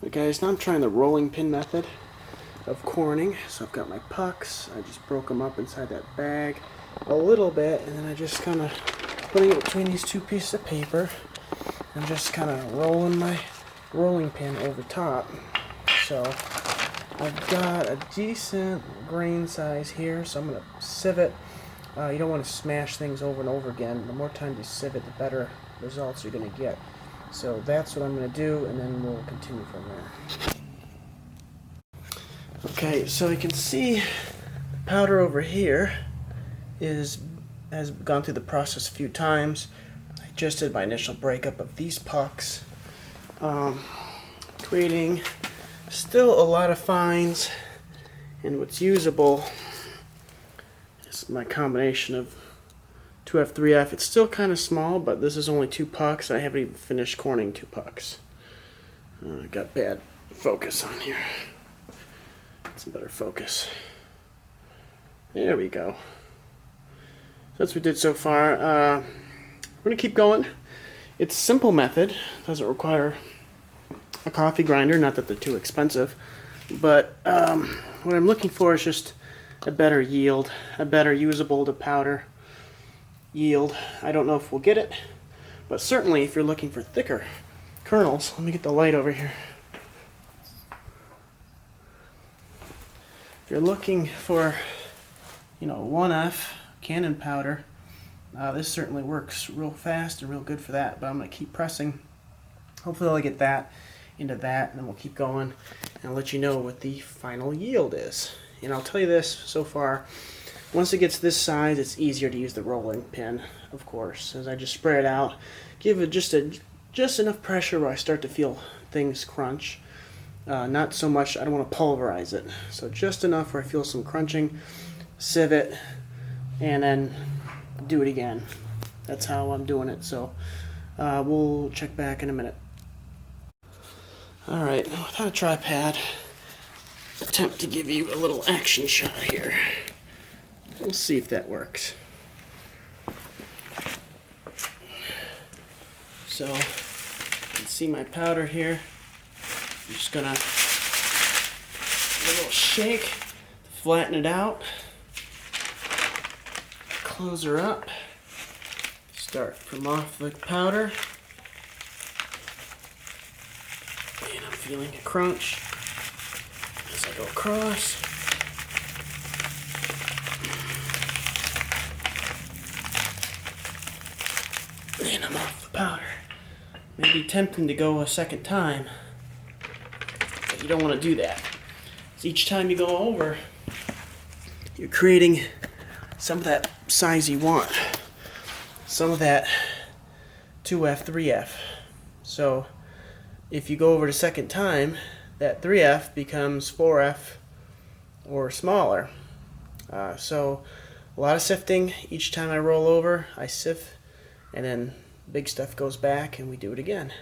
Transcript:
Okay, guys, now I'm trying the rolling pin method of corning. So I've got my pucks. I just broke them up inside that bag a little bit, and then I just kind of putting it between these two pieces of paper and just kind of rolling my rolling pin over top. So I've got a decent grain size here, so I'm going to sieve it. You don't want to smash things over and over again. The more times you sieve it, the better results you're going to get. So that's what I'm going to do, and then we'll continue from there. Okay, so you can see the powder over here has gone through the process a few times. I just did my initial breakup of these pucks, creating still a lot of fines, and what's usable is my combination of 2F, 3F. It's still kind of small, but this is only 2 pucks. I haven't even finished corning 2 pucks. I got bad focus on here. Some better focus. There we go. That's what we did so far. We're going to keep going. It's a simple method. It doesn't require a coffee grinder, not that they're too expensive. But what I'm looking for is just a better yield, a better usable to powder yield. I don't know if we'll get it, but certainly if you're looking for thicker kernels, let me get the light over here. If you're looking for, 1F Canon powder, this certainly works real fast and real good for that, but I'm going to keep pressing. Hopefully I'll get that into that, and then we'll keep going and I'll let you know what the final yield is. And I'll tell you this, so far, once it gets this size, it's easier to use the rolling pin, of course, as I just spray it out, give it just enough pressure where I start to feel things crunch. Not so much, I don't want to pulverize it, so just enough where I feel some crunching, sieve it, and then do it again. That's how I'm doing it, so we'll check back in a minute. Alright, without a tripod, attempt to give you a little action shot here. We'll see if that works. So, you can see my powder here. I'm just gonna give a little shake to flatten it out. Close her up. Start from off the powder. And I'm feeling a crunch as I go across. And I'm off the powder. Maybe tempting to go a second time, but you don't want to do that. So each time you go over, you're creating some of that size you want. Some of that 2F, 3F. So if you go over the second time, that 3F becomes 4F or smaller. So a lot of sifting. Each time I roll over, I sift, and then big stuff goes back and we do it again.